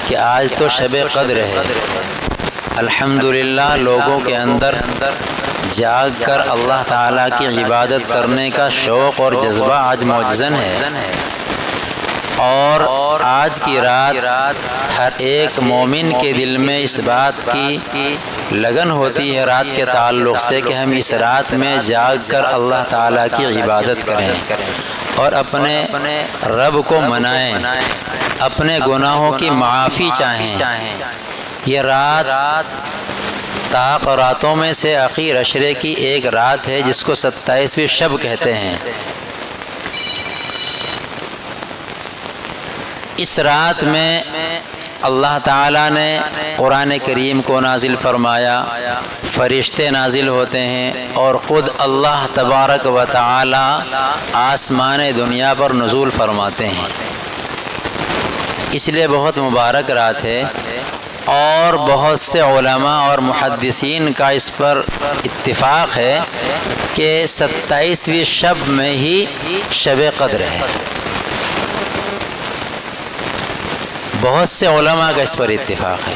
کہ آج تو شب قدر ہے، الحمدللہ لوگوں کے اندر جاگ کر اللہ تعالیٰ کی عبادت کرنے کا شوق اور جذبہ آج موجزن ہے، اور آج کی رات ہر ایک مومن کے دل میں اس بات کی لگن ہوتی ہے رات کے تعلق سے کہ ہم اس رات میں جاگ کر اللہ تعالیٰ کی عبادت کریں اور اپنے رب کو منائیں، اپنے گناہوں کی معافی چاہیں۔ یہ رات طاق راتوں میں سے اخیر عشرے کی ایک رات ہے جس کو 27ویں شب کہتے ہیں۔ اس رات میں اللہ تعالیٰ نے قرآن کریم کو نازل فرمایا، فرشتے نازل ہوتے ہیں اور خود اللہ تبارک و تعالیٰ آسمان دنیا پر نزول فرماتے ہیں، اس لیے بہت مبارک رات ہے، اور بہت سے علماء اور محدثین کا اس پر اتفاق ہے کہ 27ویں شب میں ہی شب قدر ہے۔ بہت سے علماء کا اس پر اتفاق ہے۔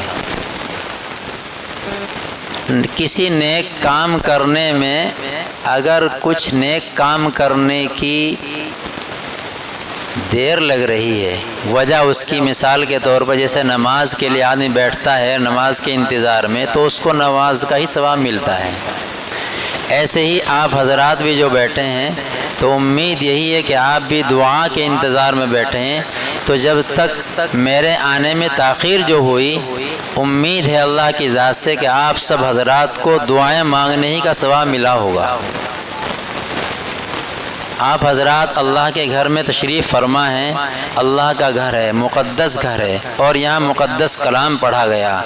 کسی نیک کام کرنے میں اگر کچھ نیک کام کرنے کی دیر لگ رہی ہے، وجہ اس کی مثال کے طور پر جیسے نماز کے لیے آدمی بیٹھتا ہے نماز کے انتظار میں تو اس کو نماز کا ہی ثواب ملتا ہے، ایسے ہی آپ حضرات بھی جو بیٹھے ہیں تو امید یہی ہے کہ آپ بھی دعا کے انتظار میں بیٹھے ہیں، تو جب تک میرے آنے میں تاخیر جو ہوئی، امید ہے اللہ کی ذات سے کہ آپ سب حضرات کو دعائیں مانگنے ہی کا ثواب ملا ہوگا۔ آپ حضرات اللہ کے گھر میں تشریف فرما ہیں، اللہ کا گھر ہے، مقدس گھر ہے، اور یہاں مقدس کلام پڑھا گیا۔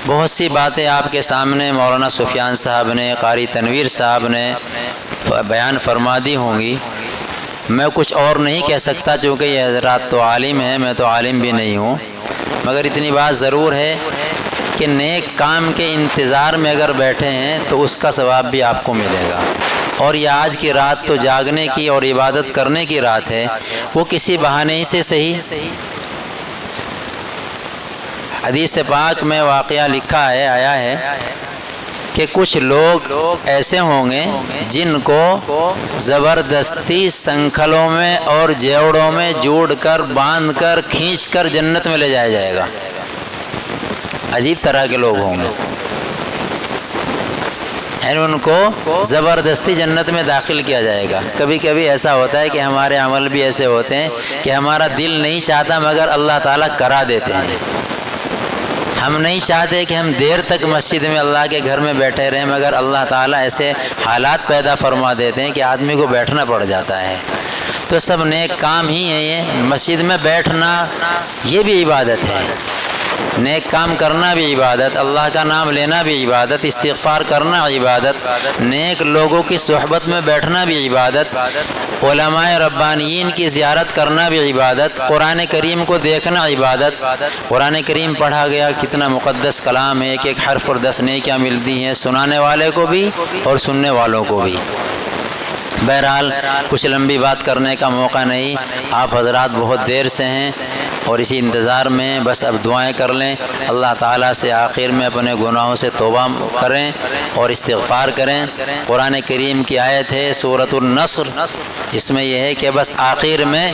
بہت سی باتیں آپ کے سامنے مولانا سفیان صاحب نے، قاری تنویر صاحب نے بیان فرما دی ہوں گی، میں کچھ اور نہیں کہہ سکتا چونکہ یہ حضرات تو عالم ہیں، میں تو عالم بھی نہیں ہوں، مگر اتنی بات ضرور ہے کہ نیک کام کے انتظار میں اگر بیٹھے ہیں تو اس کا ثواب بھی آپ کو ملے گا، اور یہ آج کی رات تو جاگنے کی اور عبادت کرنے کی رات ہے، وہ کسی بہانے سے صحیح۔ حدیث پاک میں واقعہ لکھا ہے، آیا ہے کہ کچھ لوگ ایسے ہوں گے جن کو زبردستی سنکھلوں میں اور جیوڑوں میں جوڑ کر باندھ کر کھینچ کر جنت میں لے جایا جائے گا۔ عجیب طرح کے لوگ ہوں گے، یعنی ان کو زبردستی جنت میں داخل کیا جائے گا۔ کبھی کبھی ایسا ہوتا ہے کہ ہمارے عمل بھی ایسے ہوتے ہیں کہ ہمارا دل نہیں چاہتا مگر اللہ تعالیٰ کرا دیتے ہیں۔ ہم نہیں چاہتے کہ ہم دیر تک مسجد میں اللہ کے گھر میں بیٹھے رہیں، مگر اللہ تعالیٰ ایسے حالات پیدا فرما دیتے ہیں کہ آدمی کو بیٹھنا پڑ جاتا ہے۔ تو سب نیک کام ہی ہیں، یہ مسجد میں بیٹھنا یہ بھی عبادت ہے، نیک کام کرنا بھی عبادت، اللہ کا نام لینا بھی عبادت، استغفار کرنا عبادت، نیک لوگوں کی صحبت میں بیٹھنا بھی عبادت، علماء ربانیین کی زیارت کرنا بھی عبادت، قرآن کریم کو دیکھنا عبادت۔ قرآن کریم پڑھا گیا، کتنا مقدس کلام ہے، ایک ایک حرف پر 10 نیکیاں ملتی ہیں، سنانے والے کو بھی اور سننے والوں کو بھی۔ بہرحال کچھ لمبی بات کرنے کا موقع نہیں، آپ حضرات بہت دیر سے ہیں اور اسی انتظار میں بس اب دعائیں کر لیں، اللہ تعالیٰ سے آخر میں اپنے گناہوں سے توبہ کریں اور استغفار کریں۔ قرآن کریم کی آیت ہے سورۃ النصر، اس میں یہ ہے کہ بس آخر میں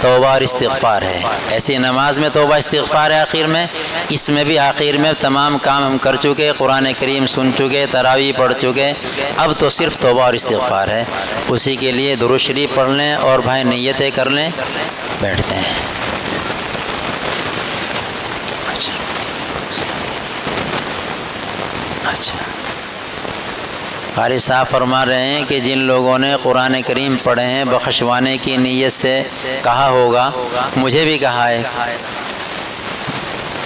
توبہ اور استغفار ہے، ایسی نماز میں توبہ استغفار ہے آخر میں، اس میں بھی آخر میں تمام کام ہم کر چکے، قرآن کریم سن چکے، تراویح پڑھ چکے، اب تو صرف توبہ اور استغفار ہے۔ اسی کے لیے درود شریف پڑھ لیں اور بھائی نیتیں کر لیں، بیٹھتے ہیں۔ اچھا، قاری صاحب فرما رہے ہیں کہ جن لوگوں نے قرآن کریم پڑھے ہیں بخشوانے کی نیت سے کہا ہوگا، مجھے بھی کہا ہے،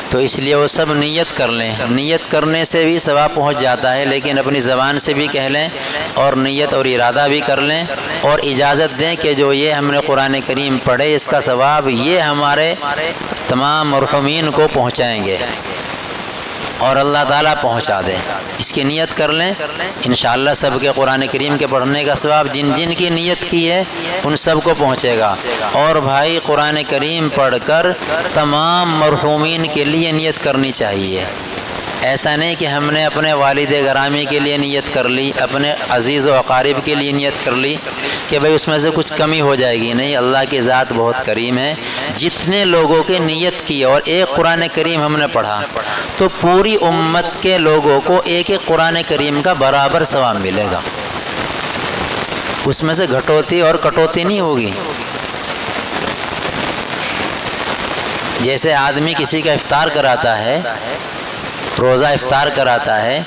تو اس لیے وہ سب نیت کر لیں، نیت کرنے سے بھی ثواب پہنچ جاتا ہے، لیکن اپنی زبان سے بھی کہہ لیں اور نیت اور ارادہ بھی کر لیں اور اجازت دیں کہ جو یہ ہم نے قرآن کریم پڑھے اس کا ثواب یہ ہمارے تمام مرحومین کو پہنچائیں گے۔ اور اللہ تعالیٰ پہنچا دے۔ اس کی نیت کر لیں، انشاءاللہ سب کے قرآن کریم کے پڑھنے کا ثواب جن جن کی نیت کی ہے ان سب کو پہنچے گا۔ اور بھائی قرآن کریم پڑھ کر تمام مرحومین کے لیے نیت کرنی چاہیے۔ ایسا نہیں کہ ہم نے اپنے والد گرامی کے لیے نیت کر لی، اپنے عزیز و اقارب کے لیے نیت کر لی کہ بھئی اس میں سے کچھ کمی ہو جائے گی۔ نہیں، اللہ کی ذات بہت کریم ہے، جتنے لوگوں کے نیت کی اور ایک قرآن کریم ہم نے پڑھا تو پوری امت کے لوگوں کو ایک ایک قرآن کریم کا برابر ثواب ملے گا، اس میں سے گھٹوتی اور کٹوتی نہیں ہوگی۔ جیسے آدمی کسی کا افطار کراتا ہے، روزہ افطار کراتا ہے،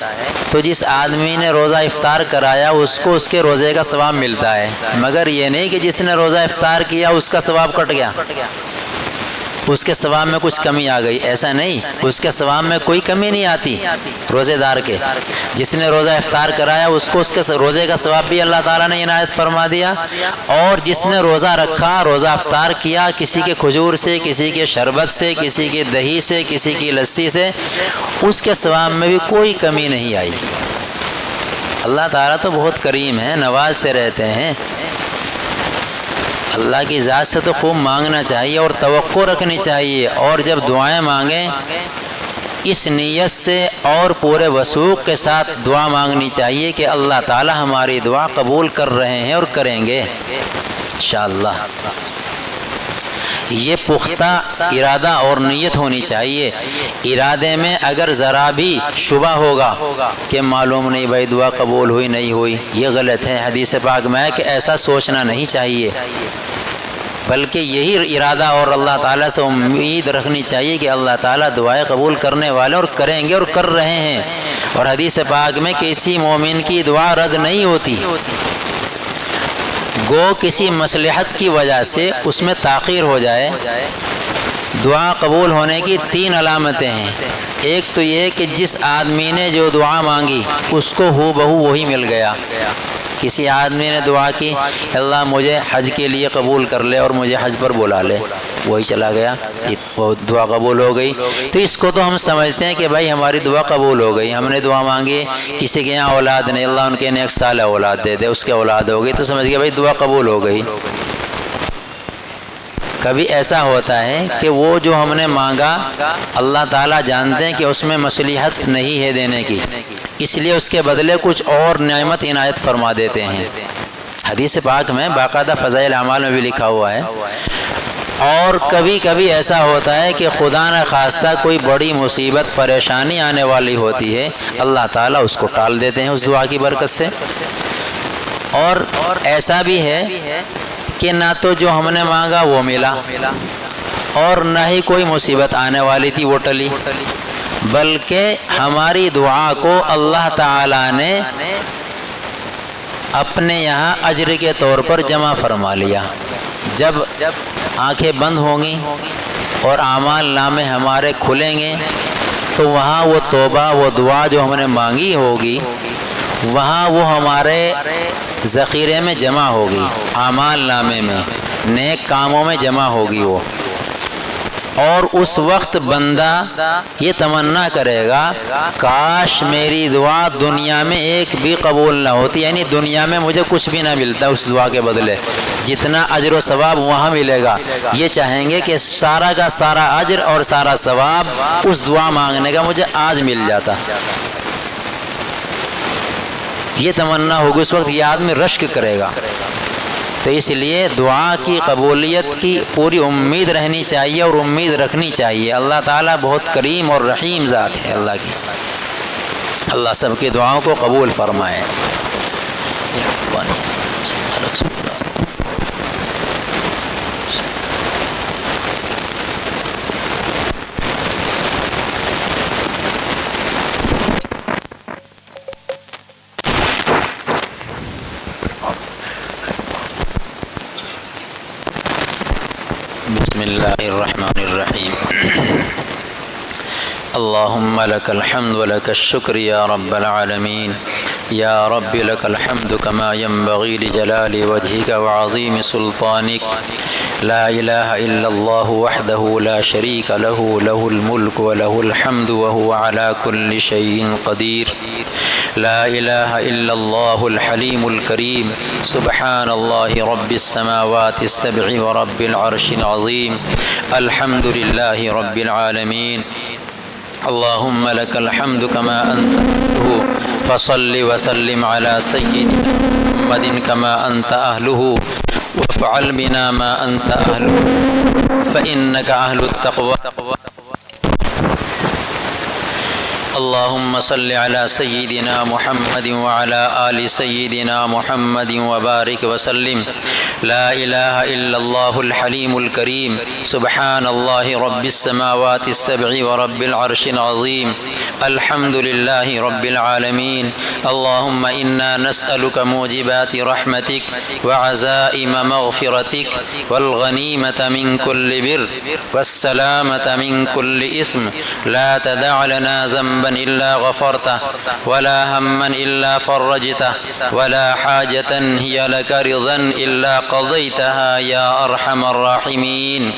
تو جس آدمی نے روزہ افطار کرایا اس کو اس کے روزے کا ثواب ملتا ہے، مگر یہ نہیں کہ جس نے روزہ افطار کیا اس کا ثواب کٹ گیا، اس کے ثواب میں کچھ کمی آ گئی۔ ایسا نہیں، اس کے ثواب میں کوئی کمی نہیں آتی روزے دار کے۔ جس نے روزہ افطار کرایا اس کو اس کے روزے کا ثواب بھی اللہ تعالیٰ نے عنایت فرما دیا، اور جس نے روزہ رکھا، روزہ افطار کیا کسی کے کھجور سے، کسی کے شربت سے، کسی کی دہی سے، کسی کی لسی سے، اس کے ثواب میں بھی کوئی کمی نہیں آئی۔ اللہ تعالیٰ تو بہت کریم ہے، نوازتے رہتے ہیں۔ اللہ کی ذات سے تو خوب مانگنا چاہیے اور توقع رکھنی چاہیے، اور جب دعائیں مانگیں اس نیت سے اور پورے وثوق کے ساتھ دعا مانگنی چاہیے کہ اللہ تعالی ہماری دعا قبول کر رہے ہیں اور کریں گے انشاءاللہ۔ یہ پختہ ارادہ اور نیت ہونی چاہیے۔ ارادے میں اگر ذرا بھی شبہ ہوگا کہ معلوم نہیں بھائی دعا قبول ہوئی نہیں ہوئی، یہ غلط ہے۔ حدیث پاک میں ہے کہ ایسا سوچنا نہیں چاہیے، بلکہ یہی ارادہ اور اللہ تعالیٰ سے امید رکھنی چاہیے کہ اللہ تعالیٰ دعائیں قبول کرنے والے اور کریں گے اور کر رہے ہیں۔ اور حدیث پاک میں کسی مومن کی دعا رد نہیں ہوتی، گو کسی مصلحت کی وجہ سے اس میں تاخیر ہو جائے۔ دعا قبول ہونے کی 3 علامتیں ہیں۔ ایک تو یہ کہ جس آدمی نے جو دعا مانگی اس کو ہو بہو وہی مل گیا۔ کسی آدمی نے دعا کی اللہ مجھے حج کے لیے قبول کر لے اور مجھے حج پر بلا لے، وہی چلا گیا، وہ دعا قبول ہو گئی۔ تو اس کو تو ہم سمجھتے ہیں کہ بھائی ہماری دعا قبول ہو گئی۔ ہم نے دعا مانگی کسی کے یہاں اولاد نہیں، اللہ ان کے نیک صالح اولاد دے دے، اس کے اولاد ہو گئی تو سمجھ گئے بھائی دعا قبول ہو گئی۔ کبھی ایسا ہوتا ہے کہ وہ جو ہم نے مانگا اللہ تعالیٰ جانتے ہیں کہ اس میں مصلحت نہیں ہے دینے کی، اس لیے اس کے بدلے کچھ اور نعمت عنایت فرما دیتے ہیں۔ حدیث پاک میں باقاعدہ فضائل اعمال میں بھی لکھا ہوا ہے۔ اور کبھی کبھی ایسا ہوتا ہے کہ خدا نہ خواستہ کوئی بڑی مصیبت پریشانی آنے والی ہوتی ہے، اللہ تعالیٰ اس کو ٹال دیتے ہیں اس دعا کی برکت سے۔ اور ایسا بھی ہے کہ نہ تو جو ہم نے مانگا وہ ملا اور نہ ہی کوئی مصیبت آنے والی تھی وہ ٹلی، بلکہ ہماری دعا کو اللہ تعالیٰ نے اپنے یہاں اجر کے طور پر جمع فرما لیا۔ جب آنکھیں بند ہوں گی اور اعمال نامے ہمارے کھلیں گے تو وہاں وہ توبہ، وہ دعا جو ہم نے مانگی ہوگی وہاں وہ ہمارے ذخیرے میں جمع ہوگی، اعمال نامے میں، نیک کاموں میں جمع ہوگی وہ۔ اور اس وقت بندہ یہ تمنا کرے گا کاش میری دعا دنیا میں ایک بھی قبول نہ ہوتی، یعنی دنیا میں مجھے کچھ بھی نہ ملتا اس دعا کے بدلے، جتنا اجر و ثواب وہاں ملے گا۔ یہ چاہیں گے کہ سارا کا سارا اجر اور سارا ثواب اس دعا مانگنے کا مجھے آج مل جاتا۔ یہ تمنا ہوگی اس وقت، یہ آدمی رشک کرے گا۔ تو اس لیے دعا کی قبولیت کی پوری امید رہنی چاہیے اور امید رکھنی چاہیے۔ اللہ تعالیٰ بہت کریم اور رحیم ذات ہے اللہ کی۔ اللہ سب کی دعاؤں کو قبول فرمائے۔ بسم اللہ الرحمن الرحیم۔ اللہم لک الحمد ولک الشکر یا رب العالمین، یا رب لک الحمد کما ينبغی لجلال وجہک وعظیم سلطانک، لا الہ الا اللہ وحدہ لا شریک لہ لہ الملک وله الحمد وهو على كل شيء قدیر لا الہ الا اللہ الحلیم الکریم سبحان اللہ رب السماوات السبع ورب العرش العظیم الحمد للہ رب العالمین اللہم لک الحمد کما انت اہلہ فصل وسلم على سیدنا محمد کما انت اہلہ وافعل بنا ما انت اہلہ فإنک اہل التقوی اللهم صل على سيدنا محمد وعلى آل سيدنا محمد وبارك وسلم لا إله إلا الله الحليم الكريم سبحان الله رب السماوات السبع ورب العرش العظيم الحمد لله رب العالمين اللهم إنا نسألك موجبات رحمتك وعزائم مغفرتك والغنيمة من كل بر والسلامة من كل إثم لا تدع لنا ذنبا إلا غفرته ولا هما إلا فرجته ولا حاجة هي لك رضا إلا قضيتها يا أرحم الراحمين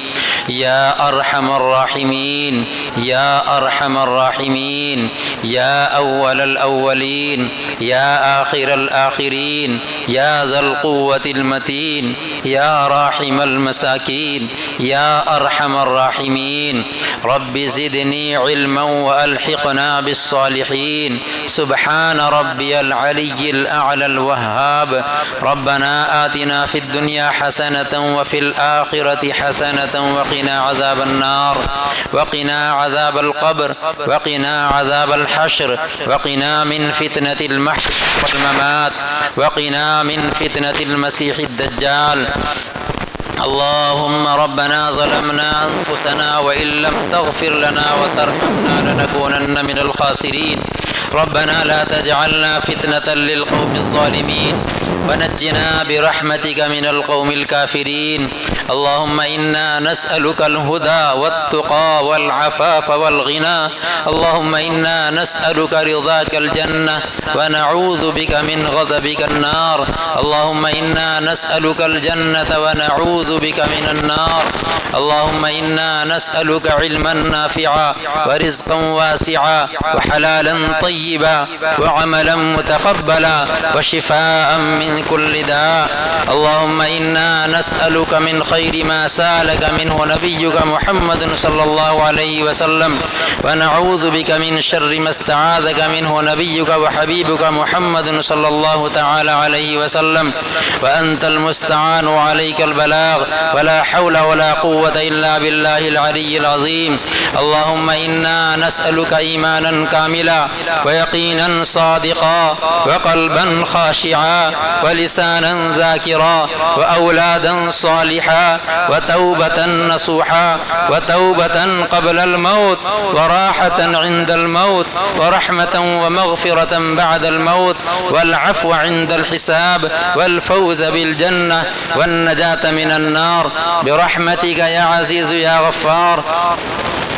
يا أرحم الراحمين يا أرحم الراحمين يا أول الأولين يا آخر الآخرين يا ذا القوة المتين يا راحم المساكين يا أرحم الراحمين رب زدني علما وألحقنا بالصالحين سبحان ربي العلي الأعلى الوهاب ربنا آتنا في الدنيا حسنة وفي الآخرة حسنة وقنا عذاب النار وقنا عذاب القبر وقنا عذاب الحشر وقنا من فتنة المحشر والممات وقنا من فتنة المسيح الدجال اللهم ربنا ظلمنا أنفسنا وإن لم تغفر لنا وترحمنا لنكونن من الخاسرين ربنا لا تجعلنا فتنة للقوم الظالمين ونجنا برحمتك من القوم الكافرين اللهم إنا نسألك الهدى والتقى والعفاف والغنى اللهم إنا نسألك رضاك الجنة ونعوذ بك من غضبك النار اللهم إنا نسألك الجنة ونعوذ بك من النار اللهم إنا نسألك علما نافعا ورزقا واسعا وحلالا طيبا وعملا متقبلا وشفاء من كل داء اللهم إنا نسألك من خير ما سألك منه نبيك محمد صلى الله عليه وسلم ونعوذ بك من شر ما استعاذك منه نبيك وحبيبك محمد صلى الله تعالى عليه وسلم وأنت المستعان وعليك البلاغ ولا حول ولا قوة إلا بالله العلي العظيم اللهم إنا نسألك إيمانا كاملا ويقينا صادقا وقلبا خاشعا ولسانا ذاكرا وأولادا صالحا وتوبة نصوحا وتوبة قبل الموت وراحة عند الموت ورحمة ومغفرة بعد الموت والعفو عند الحساب والفوز بالجنة والنجاة من النار برحمتك يا عزيز يا غفار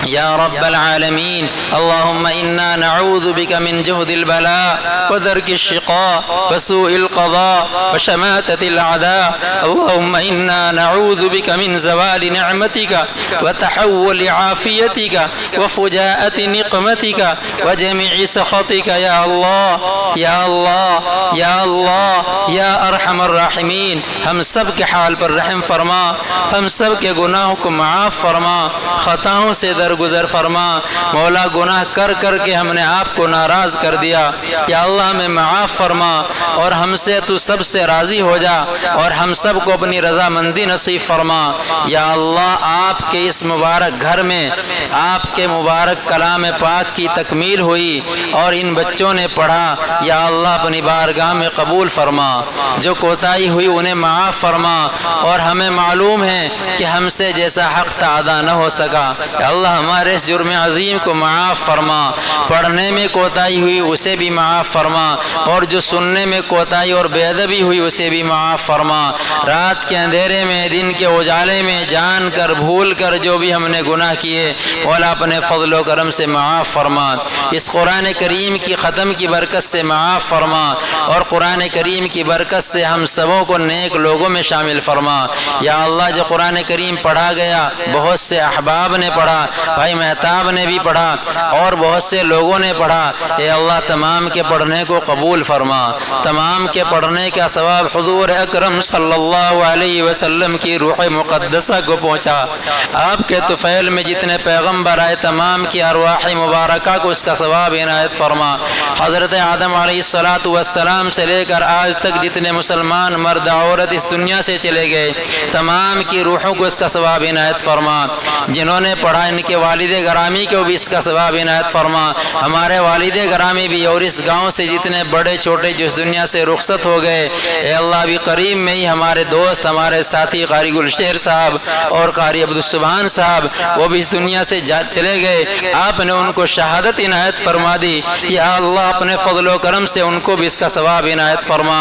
يا رب العالمين اللهم إنا نعوذ بك من جهد البلاء ودرك الشقاء وسوء القضاء وشماتة الأعداء اللهم إنا نعوذ بك من زوال نعمتك وتحول عافيتك وفجاءة نقمتك وجميع سخطك يا الله يا الله يا الله يا أرحم الراحمين ہم سب کے حال پر رحم فرما ہم سب کے گناہوں کو معاف فرما خطاؤں سے درگزر فرما مولا گناہ کر کر کے ہم نے آپ کو ناراض کر دیا یا اللہ ہمیں معاف فرما اور ہم سے تو سب سے راضی ہو جا اور ہم سب کو اپنی رضامندی نصیب فرما یا اللہ آپ کے اس مبارک گھر میں آپ کے مبارک کلام پاک کی تکمیل ہوئی اور ان بچوں نے پڑھا یا اللہ اپنی بارگاہ میں قبول فرما جو کوتاہی ہوئی انہیں معاف فرما اور ہمیں معلوم ہے کہ ہم سے جیسا حق تھا ادا نہ ہو سکا یا اللہ ہمارے اس جرم عظیم کو معاف فرما، پڑھنے میں کوتاہی ہوئی اسے بھی معاف فرما، اور جو سننے میں کوتاہی اور بے ادبی ہوئی اسے بھی معاف فرما۔ رات کے اندھیرے میں، دن کے اجالے میں جان کر بھول کر جو بھی ہم نے گناہ کیے مولا اپنے فضل و کرم سے معاف فرما۔ اس قرآن کریم کی ختم کی برکت سے معاف فرما، اور قرآن کریم کی برکت سے ہم سبوں کو نیک لوگوں میں شامل فرما۔ یا اللہ جو قرآن کریم پڑھا گیا، بہت سے احباب نے پڑھا، بھائی مہتاب نے بھی پڑھا اور بہت سے لوگوں نے پڑھا، اے اللہ تمام کے پڑھنے کو قبول فرما، تمام کے پڑھنے کا ثواب حضور اکرم صلی اللہ علیہ وسلم کی روح مقدسہ کو پہنچا۔ آپ کے طفیل میں جتنے پیغمبر آئے تمام کی ارواح مبارکہ کو اس کا ثواب عنایت فرما۔ حضرت آدم علیہ السلام سے لے کر آج تک جتنے مسلمان مرد عورت اس دنیا سے چلے گئے تمام کی روحوں کو اس کا ثواب عنایت فرما۔ جنہوں نے پڑھا ان کے والد گرامی کو بھی اس کا ثواب عنایت فرما۔ ہمارے والد گرامی بھی اور اس گاؤں سے جتنے بڑے چھوٹے جو اس دنیا سے رخصت ہو گئے، اے اللہ بھی قریب میں ہی ہمارے دوست، ہمارے ساتھی قاری گلشیر صاحب اور قاری عبدالسبحان صاحب وہ بھی اس دنیا سے چلے گئے، آپ نے ان کو شہادت عنایت فرما دی۔ یا اللہ اپنے فضل و کرم سے ان کو بھی اس کا ثواب عنایت فرما،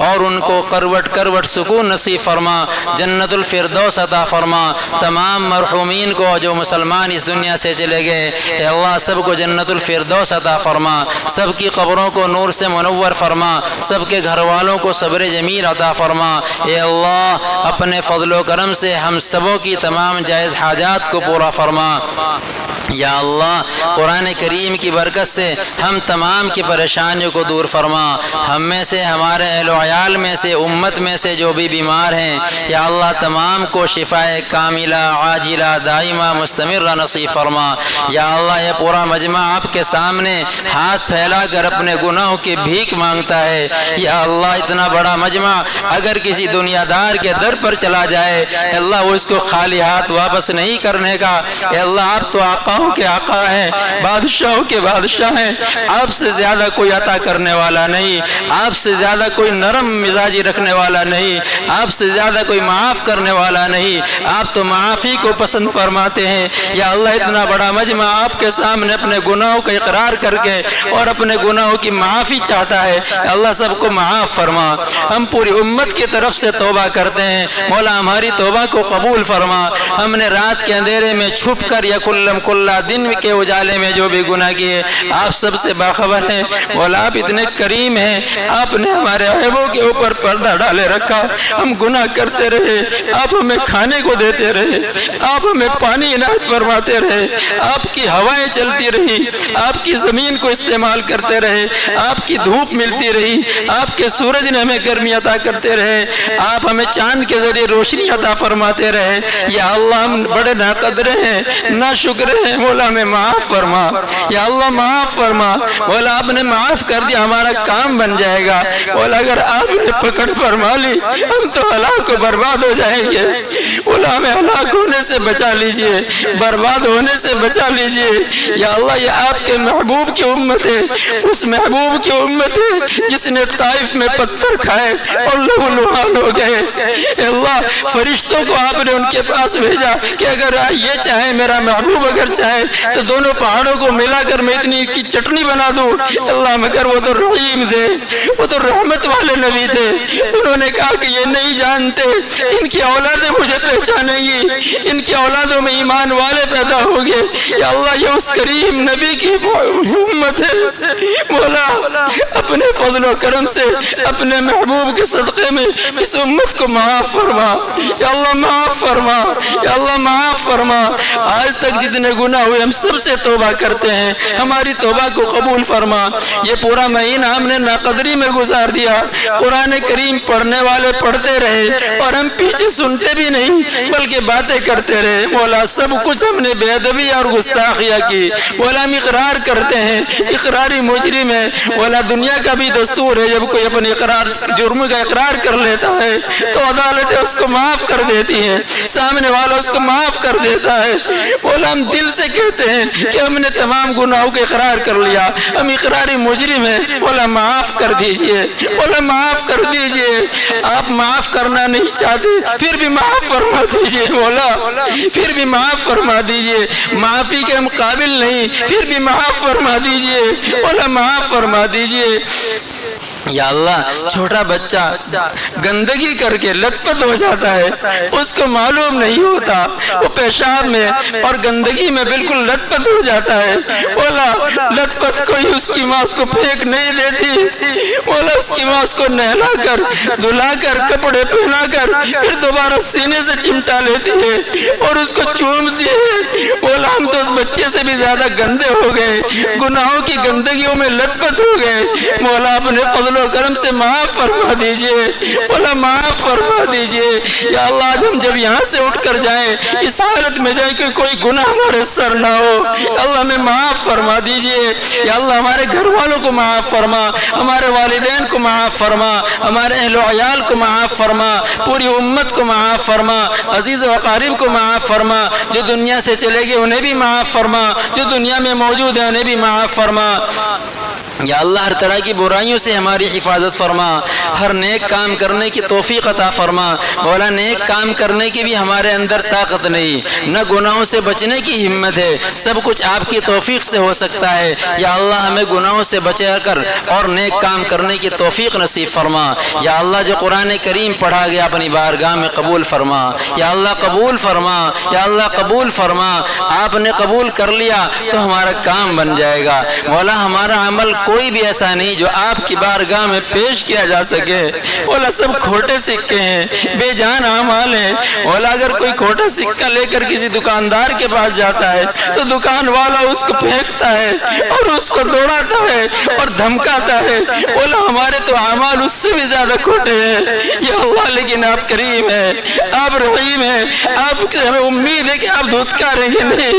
اور ان کو کروٹ کروٹ سکون نصیب فرما، جنت الفردوس عطا فرما۔ تمام مرحومین کو جو مسلمان اس دنیا سے چلے گئے، اے اللہ سب کو جنت الفردوس عطا فرما، سب کی قبروں کو نور سے منور فرما، سب کے گھر والوں کو صبر جمیل عطا فرما۔ اے اللہ اپنے فضل و کرم سے ہم سبوں کی تمام جائز حاجات کو پورا فرما۔ یا اللہ قرآن کریم کی برکت سے ہم تمام کی پریشانیوں کو دور فرما۔ ہم میں سے، ہمارے اہل و عیال میں سے، امت میں سے جو بھی بیمار ہیں، یا اللہ تمام کو شفائے کاملہ عاجلہ دائمہ مستمرہ نصیب فرما۔ یا اللہ یہ پورا مجمع آپ کے سامنے ہاتھ پھیلا کر اپنے گناہوں کی بھیک مانگتا ہے۔ یا اللہ اتنا بڑا مجمع اگر کسی دنیا دار کے در پر چلا جائے، اللہ وہ اس کو خالی ہاتھ واپس نہیں کرنے کا۔ اے اللہ آپ تو آقاؤں کے آقا ہیں، بادشاہوں کے بادشاہ ہیں، آپ سے زیادہ کوئی عطا کرنے والا نہیں، آپ سے زیادہ کوئی نرم مزاجی رکھنے والا نہیں، آپ سے زیادہ کوئی معاف کرنے والا نہیں، آپ تو معافی کو پسند فرماتے ہیں۔ یا اللہ اتنا بڑا مجمع آپ کے سامنے اپنے گناہوں کا اقرار کر کے اور اپنے گناہوں کی معافی چاہتا ہے، اللہ سب کو معاف فرما۔ ہم پوری امت کی طرف سے توبہ کرتے ہیں، مولا ہماری توبہ کو قبول فرما۔ ہم نے رات کے اندھیرے میں چھپ کر یا کلم کلا دن کے اجالے میں جو بھی گناہ کیے آپ سب سے باخبر ہیں، مولا آپ اتنے کریم ہیں، آپ نے ہمارے عیبوں کے اوپر پردہ ڈالے رکھا، ہم گناہ کرتے رہے، آپ ہمیں کھانے کو دیتے رہے، آپ ہمیں پانی عنایت فرماتے رہے، آپ کی ہوائیں چلتی رہی، آپ کی زمین کو استعمال کرتے رہے، آپ کی دھوپ ملتی رہی، آپ کے سورج نے ہمیں گرمی عطا کرتے رہے، آپ ہمیں چاند کے ذریعے روشنی عطا فرماتے رہے۔ یا اللہ ہم بڑے ناقدرے ہیں، نا شکر ہیں، مولا ہمیں معاف فرما۔ یا اللہ معاف فرما، مولا آپ نے معاف کر دیا ہمارا کام بن جائے گا، مولا اگر آپ نے پکڑ فرما لی ہم تو ہلاک و برباد ہو جائیں گے، مولا ہمیں ہلاک ہونے سے بچا لیجئے، برباد ہونے سے بچا لیجئے۔ یا اللہ یہ آپ کے محبوب کی امت ہے، اس محبوب کی امت ہے جس نے طائف میں پتھر کھائے اور لہو لہان ہو گئے۔ اے اللہ فرشتوں کو آپ نے ان کے پاس بھیجا کہ اگر یہ چاہے، میرا محبوب اگر چاہے تو دونوں پہاڑوں کو ملا کر میں اتنی کی چٹنی بنا دوں۔ اللہ مگر وہ تو رحیم تھے، وہ تو رحمت والے نبی تھے، انہوں نے کہا کہ یہ نہیں جانتے، ان کی اولادیں مجھے پہچانیں گی، ان کی اولادوں میں ایمان والے پیدا ہوں گے۔ یا اللہ یہ اس کریم نبی کی امت ہے، مولا اپنے فضل و کرم سے اپنے محبوب کے صدقے میں اس امت کو معاف فرما۔ یا اللہ معاف فرما، یا اللہ معاف فرما۔ آج تک جتنے گناہ ہوئے ہم سب سے توبہ کرتے ہیں، ہماری توبہ کو قبول فرما۔ یہ پورا مہینہ ہم نے ناقدری میں گزار دیا، قرآن کریم پڑھنے والے پڑھتے رہے اور ہم پیچھے سنتے بھی نہیں بلکہ باتیں کرتے رہے، مولا سب کچھ ہم نے بے ادبی اور گستاخیہ کی، مولا ہم اقرار کرتے ہیں، اقراری مجرم ہے، مولا دنیا کا بھی دستور ہے جب کوئی اپنے جرم کا اقرار کر لیتا ہے تو عدالتیں اس کو معاف کر دیتی ہیں، سامنے والا اس کو معاف کر دیتا ہے۔ مولا ہم دل کیسے کہتے ہیں کہ ہم نے تمام گناہوں کا اقرار کر لیا، ہم اقراری مجرم ہیں؟ مولا معاف کر دیجئے، مولا معاف کر دیجئے۔ آپ معاف کرنا نہیں چاہتے پھر بھی معاف فرما دیجئے مولا، پھر بھی معاف فرما دیجئے۔ معافی کے ہم قابل نہیں پھر بھی معاف فرما دیجئے مولا، معاف فرما دیجئے۔ یا اللہ چھوٹا بچہ گندگی کر کے لت پت ہو جاتا ہے، اس کو معلوم نہیں ہوتا، وہ پیشاب میں اور گندگی میں بالکل لت پت ہو جاتا ہے۔ مولا لت پت کوئی اس کی ماں اس کو پھینک نہیں دیتی، مولا اس کی ماں اس کو نہلا کر دھلا کر کپڑے پہنا کر پھر دوبارہ سینے سے چمٹا لیتی ہے اور اس کو چومتی ہے۔ مولا ہم تو اس بچے سے بھی زیادہ گندے ہو گئے، گناہوں کی گندگیوں میں لت پت ہو گئے۔ مولا اپنے فضل و کرم سے معاف فرما دیجئے مولا، معاف فرما دیجئے۔ یا اللہ آج ہم جب یہاں سے اٹھ کر جائیں اس حالت میں جائیں کہ کوئی گناہ ہمارے سر نہ ہو، اللہ ہمیں معاف فرما دیجئے۔ یا اللہ ہمارے گھر والوں کو معاف فرما، ہمارے والدین کو معاف فرما، ہمارے اہل و عیال کو معاف فرما، پوری امت کو معاف فرما، عزیز و اقارب کو معاف فرما، جو دنیا سے چلے گئے انہیں بھی معاف فرما، جو دنیا میں موجود ہیں انہیں بھی معاف فرما۔ یا اللہ ہر طرح کی برائیوں سے ہماری حفاظت فرما، ہر نیک کام کرنے کی توفیق عطا فرما۔ مولا نیک کام کرنے کی بھی ہمارے اندر طاقت نہیں، نہ گناہوں سے بچنے کی ہمت ہے، سب کچھ آپ کی توفیق سے ہو سکتا ہے۔ یا اللہ ہمیں گناہوں سے بچا کر اور نیک کام کرنے کی توفیق نصیب فرما۔ یا اللہ جو قرآن کریم پڑھا گیا اپنی بارگاہ میں قبول فرما، یا اللہ قبول فرما، یا اللہ قبول فرما۔ آپ نے قبول کر لیا تو ہمارا کام بن جائے گا۔ مولا ہمارا عمل کوئی بھی ایسا نہیں جو آپ کی بارگاہ میں پیش کیا جا سکے۔ مولا سب کھوٹے سکے ہیں، بے جان اعمال ہیں۔ مولا اگر کوئی کھوٹا سکہ لے کر کسی دکاندار کے پاس جاتا ہے تو دکان والا اس کو پھینکتا ہے اور اس کو دوڑاتا ہے اور دھمکاتا ہے۔ مولا ہمارے تو اعمال اس سے بھی زیادہ کھوٹے ہیں۔ یا اللہ لیکن آپ کریم ہیں، آپ رحیم ہیں، آپ سے ہمیں امید ہے کہ آپ دھتکاریں گے نہیں۔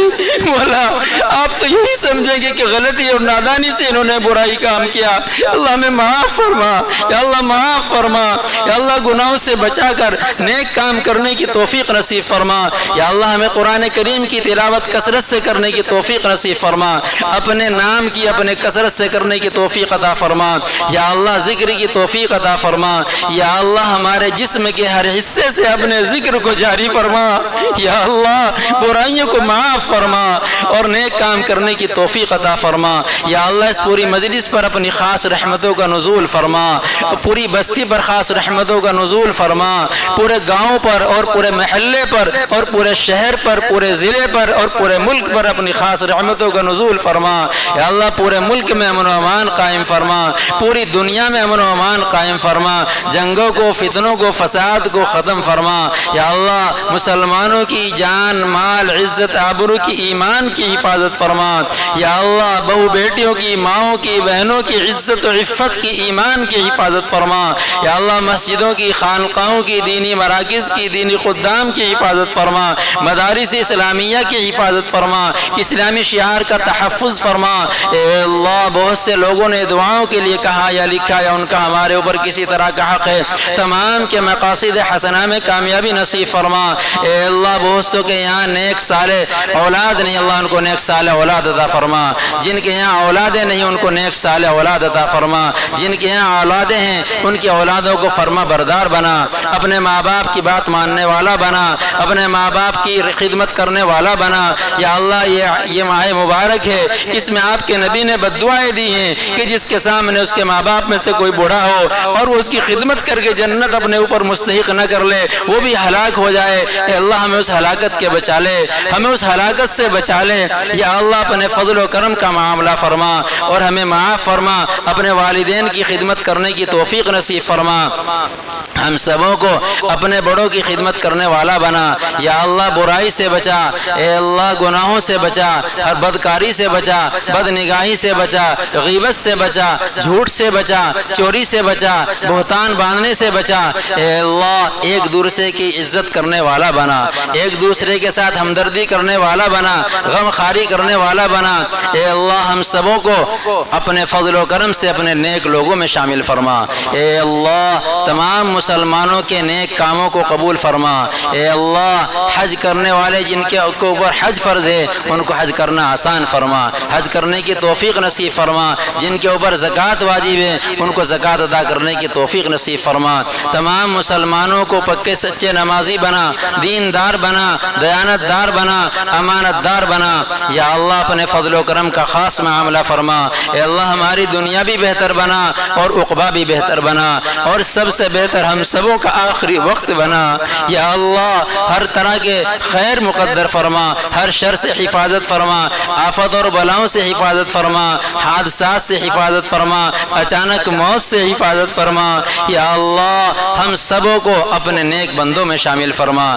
مولا آپ تو یہی سمجھیں گے کہ غلطی اور نادانی سے انہوں نے برائی کام کیا۔ اللہ ہمیں معاف فرما، یا اللہ معاف فرما۔ یا اللہ گناہوں سے بچا کر نیک کام کرنے کی توفیق نصیب فرما۔ یا اللہ ہمیں قرآن کریم کی تلاوت کثرت سے کرنے کی توفیق نصیب فرما، اپنے نام کی اپنے کثرت سے کرنے کی توفیق عطا فرما۔ یا اللہ ذکر کی توفیق عطا فرما۔ یا اللہ ہمارے جسم کے ہر حصے سے اپنے ذکر کو جاری فرما۔ یا اللہ برائیوں کو معاف فرما اور نیک کام کرنے کی توفیق عطا فرما۔ یا اللہ اس پوری مجلس پر اپنی خاص رحمتوں کا نزول فرما، پوری بستی پر خاص رحمتوں کا نزول فرما، پورے گاؤں پر اور پورے محلے پر اور پورے شہر پر، پورے ضلع پر اور پورے ملک پر اپنی خاص رحمتوں کا نزول فرما۔ یا اللہ پورے ملک میں امن و امان قائم فرما، پوری دنیا میں امن و امان قائم فرما، جنگوں کو، فتنوں کو، فساد کو ختم فرما۔ یا اللہ مسلمانوں کی جان، مال، عزت، آبرو کی، ایمان کی حفاظت فرما۔ یا اللہ بہو بیٹیوں کی، ماؤں کی، بہنوں کی عزت و عفت کی، ایمان کی حفاظت فرما۔ یا اللہ مسجدوں کی، خانقاہوں کی، دینی مراکز کی، دینی خدام کی حفاظت فرما، مدارس اسلامیہ کی حفاظت فرما، اسلامی شعار کا تحفظ فرما۔ اے اللہ بہت سے لوگوں نے دعاؤں کے لیے کہا یا لکھا یا ان کا ہمارے اوپر کسی طرح کا حق ہے، تمام کے مقاصد حسنہ میں کامیابی نصیب فرما۔ اے اللہ بہت سے کے یہاں نیک صالح اولاد نہیں، اللہ ان کو نیک صالح اولاد عطا فرما۔ جن کے یہاں اولادیں نہیں ان کو نیک صالح اولاد عطا فرما۔ جن کے یہاں اولادیں ہیں ان کی اولادوں کو فرما بردار بنا، اپنے ماں باپ کی بات ماننے والا بنا، اپنے ماں باپ کی خدمت کرنے والا بنا۔ یا اللہ یہ ماہ مبارک ہے، اس میں آپ کے نبی نے بد دعائیں دی ہیں کہ جس کے سامنے اس کے ماں باپ میں سے کوئی بوڑھا ہو اور وہ اس کی خدمت کر کے جنت اپنے اوپر مستحق نہ کر لے، وہ بھی ہلاک ہو جائے۔ اے اللہ ہمیں اس ہلاکت کے بچا لے، ہمیں اس ہلاکت سے بچا لے۔ یا اللہ اپنے فضل و کرم کا معاملہ فرما اور ہمیں معاف فرما، اپنے والدین کی خدمت کرنے کی توفیق نصیب فرما، ہم سبوں کو اپنے بڑوں کی خدمت کرنے والا بنا۔ یا اللہ برائی سے بچا، اے اللہ گناہوں سے بچا، ہر بدکاری سے بچا، بد نگاہی سے بچا، غیبت سے بچا، جھوٹ سے بچا، چوری سے بچا، بہتان باندھنے سے بچا۔ اے اللہ ایک دوسرے کی عزت کرنے والا بنا، ایک دوسرے کے ساتھ ہمدردی کرنے والا بنا، غم خاری کرنے والا بنا۔ اے اللہ ہم سبوں کو اپنے فضل و کرم سے اپنے نیک لوگوں میں شامل فرما۔ اے اللہ تمام مسلمانوں کے نیک کاموں کو قبول فرما۔ اے اللہ حج کرنے والے جن کے اوپر حج فرض ہے ان کو حج کرنا آسان فرما، حج کرنے کی توفیق نصیب فرما۔ جن کے اوپر زکوٰۃ واجب ہے ان کو زکوٰۃ ادا کرنے کی توفیق نصیب فرما۔ تمام مسلمانوں کو پکے سچے نمازی بنا، دیندار بنا، دیانت دار بنا، امانت دار بنا۔ یا اللہ اپنے فضل و کرم کا خاص معاملہ فرما۔ اے اللہ ہماری دنیا بھی بہتر بنا اور عقبہ بھی بہتر بنا، اور سب سے بہتر ہم سبوں کا آخری وقت بنا۔ یا اللہ ہر طرح کے خیر مقدر فرما، ہر شر سے حفاظت فرما، آفت اور بلاؤں سے حفاظت فرما، حادثات سے حفاظت فرما، اچانک موت سے حفاظت فرما۔ یا اللہ ہم سبوں کو اپنے نیک بندوں میں شامل فرما،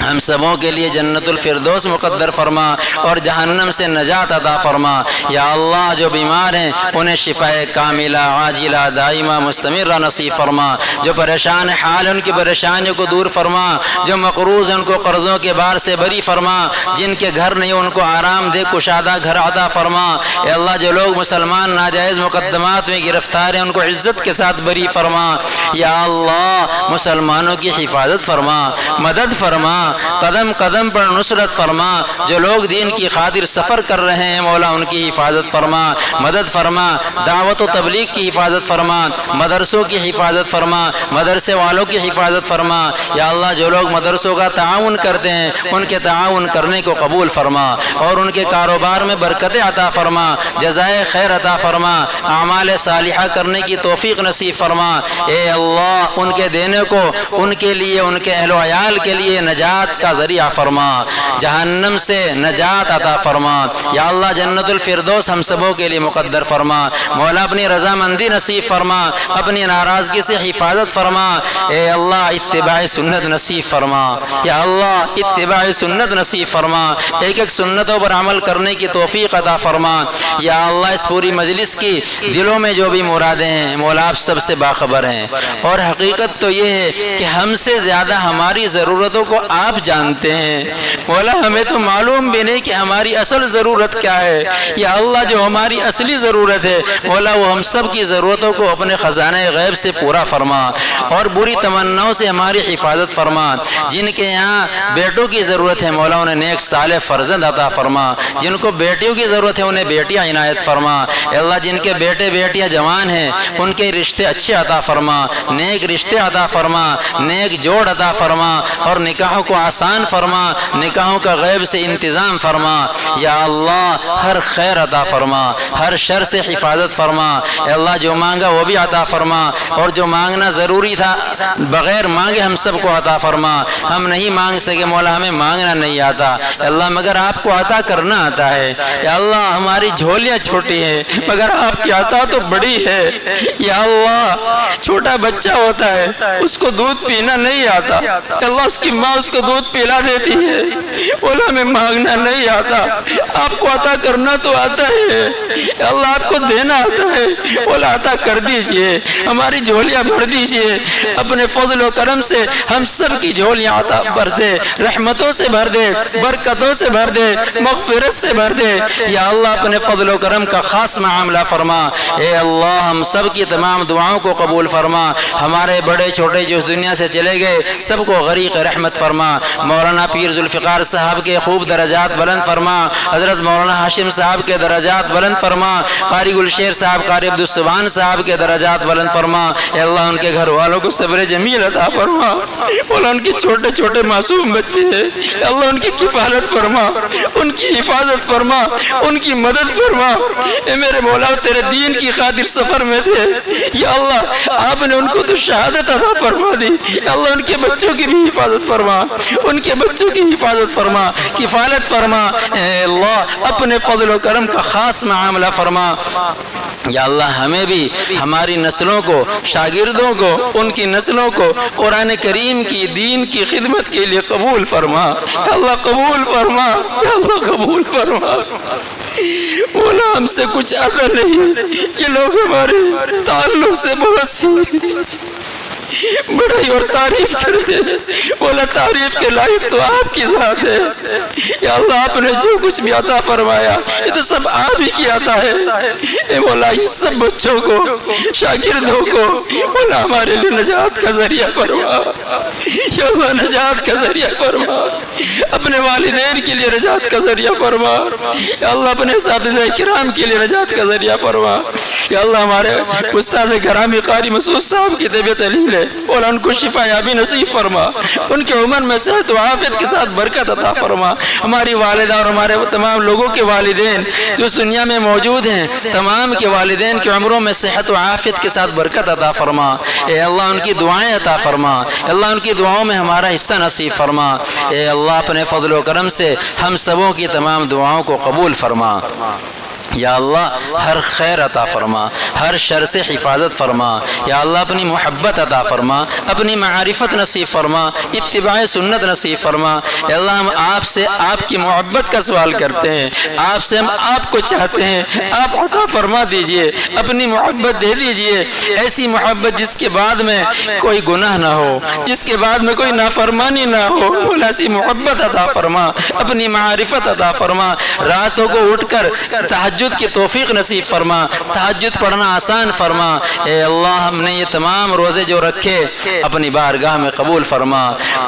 ہم سبوں کے لیے جنت الفردوس مقدر فرما اور جہنم سے نجات عطا فرما۔ یا اللہ جو بیمار ہیں انہیں شفاء کاملہ عاجلہ دائمہ مستمرہ نصیب فرما، جو پریشان حال ان کی پریشانیوں کو دور فرما، جو مقروض ان کو قرضوں کے بار سے بری فرما، جن کے گھر نہیں ان کو آرام دہ کشادہ گھر عطا فرما۔ اے اللہ جو لوگ مسلمان ناجائز مقدمات میں گرفتار ہیں ان کو عزت کے ساتھ بری فرما۔ یا اللہ مسلمانوں کی حفاظت فرما، مدد فرما، قدم قدم پر نصرت فرما۔ جو لوگ دین کی خاطر سفر کر رہے ہیں مولا ان کی حفاظت فرما، مدد فرما، دعوت و تبلیغ کی حفاظت فرما، مدرسوں کی حفاظت فرما، مدرسے والوں کی حفاظت فرما۔ یا اللہ جو لوگ مدرسوں کا تعاون کرتے ہیں ان کے تعاون کرنے کو قبول فرما اور ان کے کاروبار میں برکتیں عطا فرما، جزائے خیر عطا فرما، اعمال صالحہ کرنے کی توفیق نصیب فرما۔ اے اللہ ان کے دینے کو ان کے لیے ان کے اہل و عیال کے لیے نجات کا ذریعہ فرما، جہنم سے نجات عطا فرما۔ یا اللہ جنت الفردوس ہم سبوں کے لیے مقدر فرما، مولا اپنی رضامندی نصیب فرما، اپنی ناراضگی سے حفاظت فرما۔ اے اللہ اتباع سنت نصیب فرما، یا اللہ اتباع سنت نصیب فرما، ایک ایک سنتوں پر عمل کرنے کی توفیق عطا فرما۔ یا اللہ اس پوری مجلس کی دلوں میں جو بھی مرادیں ہیں مولا آپ سب سے باخبر ہیں، اور حقیقت تو یہ ہے کہ ہم سے زیادہ ہماری ضرورتوں کو آپ جانتے ہیں مولا، ہمیں تو معلوم بھی نہیں کہ ہماری اصل ضرورت کیا ہے۔ یا اللہ جو ہماری اصلی ضرورت ہے مولا وہ ہم سب کی ضرورتوں کو اپنے خزانہ غیب سے پورا فرما اور بری تمناؤں سے ہماری حفاظت فرما۔ جن کے یہاں بیٹوں کی ضرورت ہے مولا انہیں نیک صالح فرزند عطا فرما، جن کو بیٹیوں کی ضرورت ہے انہیں بیٹیاں عنایت فرما۔ اے اللہ جن کے بیٹے بیٹیاں جوان ہیں ان کے رشتے اچھے عطا فرما، نیک رشتے عطا فرما، نیک جوڑ عطا فرما، اور نکاحوں کو آسان فرما، نکاحوں کا غیب سے انتظام فرما۔ یا اللہ ہر خیر عطا فرما، ہر شر سے حفاظت فرما۔ اے اللہ جو مانگا وہ بھی عطا فرما، اور جو مانگنا ضروری تھا بغیر مانگے ہم سب کو عطا فرما۔ ہم نہیں مانگ سکے مولا، ہمیں مانگنا نہیں آتا اے اللہ، مگر آپ کو عطا کرنا آتا ہے۔ یا اللہ ہماری جھولیاں چھوٹی ہیں مگر آپ کی عطا تو بڑی ہے۔ یا اللہ چھوٹا بچہ ہوتا ہے اس کو دودھ پینا نہیں آتا، اللہ اس کی ماں اس کو دودھ پلا دیتی ہے، بولا ہمیں مانگنا نہیں آتا، آپ کو عطا کرنا تو آتا ہے، اللہ آپ کو دینا آتا ہے، بولا عطا کر دیجئے، ہماری جھولیاں بھر دیجئے اپنے فضل و کرم سے، ہم سب کی جھولیاں عطا بھر دے، رحمتوں سے بھر دے، برکتوں سے بھر دے، مغفرت سے بھر دے۔ یا اللہ اپنے فضل و کرم کا خاص معاملہ فرما۔ اے اللہ ہم سب کی تمام دعاؤں کو قبول فرما، ہمارے بڑے چھوٹے جو اس دنیا سے چلے گئے سب کو غریق رحمت فرما۔ مولانا پیر ذوالفقار صاحب کے خوب درجات بلند فرما، حضرت مولانا ہاشم صاحب کے درجات بلند فرما، قاری گلشیر صاحب، قاری عبدالسبحان صاحب کے درجات بلند فرما۔ اے اللہ ان کے گھر والوں کو صبر جمیل عطا فرما، مولا ان کے چھوٹے چھوٹے معصوم بچے ہیں اللہ ان کی کفالت فرما، ان کی حفاظت فرما، ان کی مدد فرما۔ اے میرے مولا تیرے دین کی خاطر سفر میں تھے، یا اللہ آپ نے ان کو تو شہادت عطا فرما دی، یا اللہ ان کے بچوں کی بھی حفاظت فرما، ان کے بچوں کی حفاظت فرما، کفالت فرما۔ اے اللہ اپنے فضل و کرم کا خاص معاملہ فرما۔ یا اللہ ہمیں بھی ہماری نسلوں کو، شاگردوں کو، ان کی نسلوں کو قرآن کریم کی دین کی خدمت کے لیے قبول فرما، یا اللہ قبول فرما، یا اللہ قبول فرما۔ مولا ہم سے کچھ آتا نہیں کہ لوگ ہمارے تعلق سے بہت سی بڑائی اور تعریف کرتے ہیں۔ بولا تعریف کے لائق تو آپ کی ذات ہے یا اللہ، آپ نے جو کچھ بھی عطا فرمایا یہ تو سب آپ ہی کی عطا ہے۔ اے مولا ان سب بچوں کو، شاگردوں کو مولا ہمارے لیے نجات کا ذریعہ فرما یا اللہ، نجات کا ذریعہ فرما، اپنے والدین کے لیے نجات کا ذریعہ فرما یا اللہ، اپنے اساتذہ کرام کے لیے نجات کا ذریعہ فرما یا اللہ۔ ہمارے استاد گرامی قاری مسعود صاحب کی طبیعت علیل ہے، اور ان کو شفا یابی نصیب فرما، ان کے عمر میں صحت و عافیت کے ساتھ برکت عطا فرما۔ ہماری والدہ اور ہمارے تمام لوگوں کے والدین جو اس دنیا میں موجود ہیں، تمام کے والدین کے عمروں میں صحت و عافیت کے ساتھ برکت عطا فرما۔ اے اللہ ان کی دعائیں عطا فرما، اے اللہ ان کی دعاؤں میں ہمارا حصہ نصیب فرما۔ اے اللہ اپنے فضل و کرم سے ہم سبوں کی تمام دعاؤں کو قبول فرما یا اللہ۔ ہر خیر عطا فرما، ہر شر سے حفاظت فرما یا اللہ۔ اپنی محبت عطا فرما، اپنی معرفت نصیب فرما، اتباع سنت نصیب فرما یا اللہ۔ ہم آپ سے آپ کی محبت کا سوال کرتے ہیں، آپ سے ہم آپ کو چاہتے ہیں، آپ عطا فرما دیجئے، اپنی محبت دے دیجئے، ایسی محبت جس کے بعد میں کوئی گناہ نہ ہو، جس کے بعد میں کوئی نافرمانی نہ ہو، ایسی محبت عطا فرما، اپنی معرفت عطا فرما۔ راتوں کو اٹھ کر تہجد کی توفیق نصیب فرما، تہجد پڑھنا آسان فرما۔ اے اللہ ہم نے یہ تمام روزے جو رکھے اپنی بارگاہ میں قبول فرما،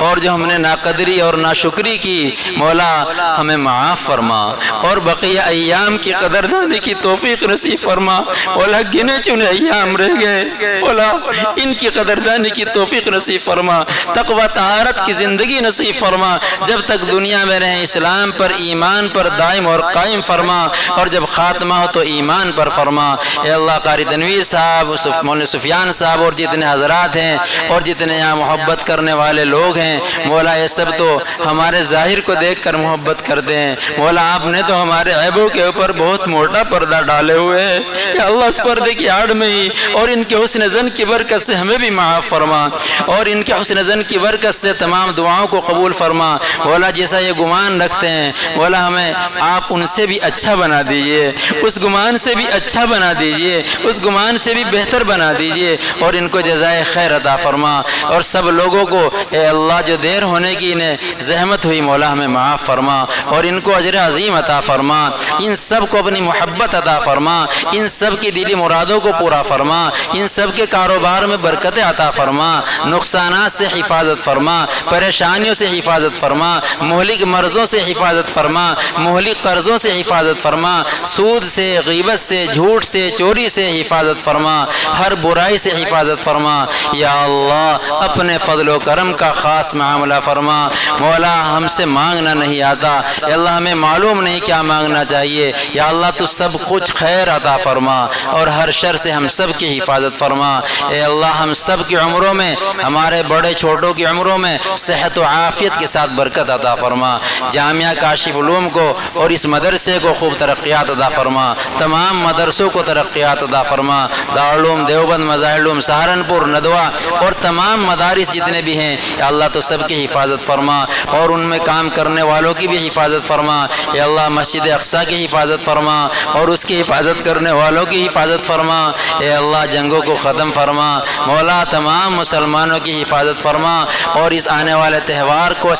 اور جو ہم نے ناقدری اور ناشکری کی مولا ہمیں معاف فرما، اور بقیہ ایام کی قدردانی کی توفیق نصیب فرما۔ مولا گنے چنے ایام رہ گئے، مولا ان کی قدردانی کی توفیق نصیب فرما، تقوی طہارت کی زندگی نصیب فرما، جب تک دنیا میں رہیں اسلام پر ایمان پر دائم اور قائم فرما، اور جب خاتمہ ہو تو ایمان پر فرما۔ اے اللہ قاری تنویر صاحب، مولانا سفیان صاحب اور جتنے حضرات ہیں اور جتنے یہاں محبت کرنے والے لوگ ہیں مولا، یہ سب تو ہمارے ظاہر کو دیکھ کر محبت کرتے ہیں مولا۔ آپ نے تو ہمارے عیبوں کے اوپر بہت موٹا پردہ ڈالے ہوئے ہیں کہ اللہ اس پردے کی آڑ میں ہی اور ان کے حسن زن کی برکت سے ہمیں بھی معاف فرما، اور ان کے حسن زن کی برکت سے تمام دعاؤں کو قبول فرما مولا۔ جیسا یہ گمان رکھتے ہیں مولا، ہمیں آپ ان سے بھی اچھا بنا دیجئے، اس گمان سے بھی اچھا بنا دیجئے، اس گمان سے بھی بہتر بنا دیجئے، اور ان کو جزائے خیر عطا فرما۔ اور سب لوگوں کو اے اللہ جو دیر ہونے کی انہیں زحمت ہوئی مولا ہمیں معاف فرما، اور ان کو اجر عظیم عطا فرما۔ ان سب کو اپنی محبت عطا فرما، ان سب کی دلی مرادوں کو پورا فرما، ان سب کے کاروبار میں برکت عطا فرما، نقصانات سے حفاظت فرما، پریشانیوں سے حفاظت فرما، مہلک مرضوں سے حفاظت فرما، مہلک قرضوں سے حفاظت فرما، سود سے، غیبت سے، جھوٹ سے، چوری سے حفاظت فرما، ہر برائی سے حفاظت فرما یا اللہ۔ اپنے فضل و کرم کا خاص معاملہ فرما مولا۔ ہم سے مانگنا نہیں آتا یا اللہ، ہمیں معلوم نہیں کیا مانگنا چاہیے یا اللہ، تو سب کچھ خیر عطا فرما، اور ہر شر سے ہم سب کی حفاظت فرما۔ اے اللہ ہم سب کی عمروں میں، ہمارے بڑے چھوٹوں کی عمروں میں صحت و عافیت کے ساتھ برکت عطا فرما۔ جامعہ کاشف علوم کو اور اس مدرسے کو خوب ترقیات عطا فرما، تمام مدرسوں کو ترقیات عطا فرما، دارالعلوم دیوبند، مظاہر العلوم سہارنپور، ندوہ اور تمام مدارس جتنے بھی ہیں یا اللہ تو سب کی حفاظت فرما، اور ان میں کام کرنے والوں کی بھی حفاظت فرما یا اللہ۔ مسجد اقصیٰ کی حفاظت فرما اور اس کی حفاظت کرنے والوں کی حفاظت فرما اے اللہ۔ جنگوں کو ختم فرما مولا، تمام مسلمانوں کی حفاظت فرما، اور اس آنے والے تہوار کو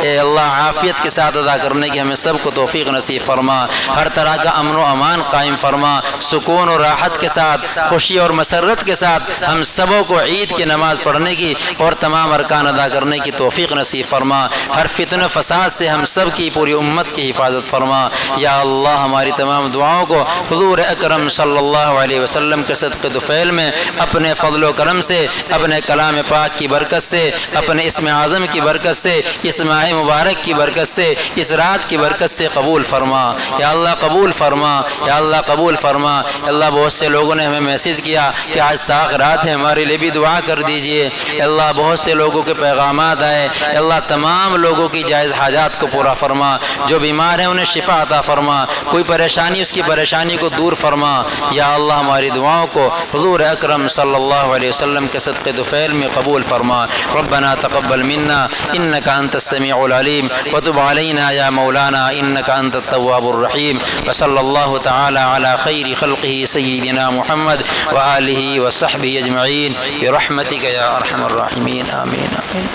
اے اللہ عافیت کے ساتھ ادا کرنے کی ہمیں سب کو توفیق نصیب فرما۔ ہر طرح کا امن و امان قائم فرما، سکون اور راحت کے ساتھ، خوشی اور مسرت کے ساتھ ہم سبوں کو عید کی نماز پڑھنے کی اور تمام ارکان ادا کرنے کی توفیق نصیب فرما۔ ہر فتنہ فساد سے ہم سب کی پوری امت کی حفاظت فرما یا اللہ۔ ہماری تمام دعاؤں کو حضور اکرم صلی اللہ علیہ وسلم کے صدقے طفیل میں اپنے فضل و کرم سے، اپنے کلام پاک کی برکت سے، اپنے اسم اعظم کی برکت سے، اس ماہ مبارک کی برکت سے، اس رات کی برکت سے قبول فرما یا اللہ، قبول فرما یا اللہ، قبول فرما یا اللہ۔ بہت سے لوگوں نے ہمیں میسیج کیا کہ آج طاق رات ہے، ہمارے لیے بھی دعا کر دیجئے یا اللہ۔ بہت سے لوگوں کے پیغامات آئے یا اللہ، تمام لوگوں کی جائز حاجات کو پورا فرما، جو بیمار ہیں انہیں شفا عطا فرما، کوئی پریشانی اس کی پریشانی کو دور فرما یا اللہ۔ ہماری دعاؤں کو حضور اکرم صلی اللہ علیہ وسلم کے صدقے طفیل میں قبول فرما۔ ربنا تقبل منا انك انت السميع العليم وتب علينا يا مولانا انك انت التواب الرحيم۔ وصلی اللہ تعالی علی خیر خلقہ سیدنا محمد وآلہ وصحبہ اجمعین برحمتک یا ارحم الراحمین آمین آمین.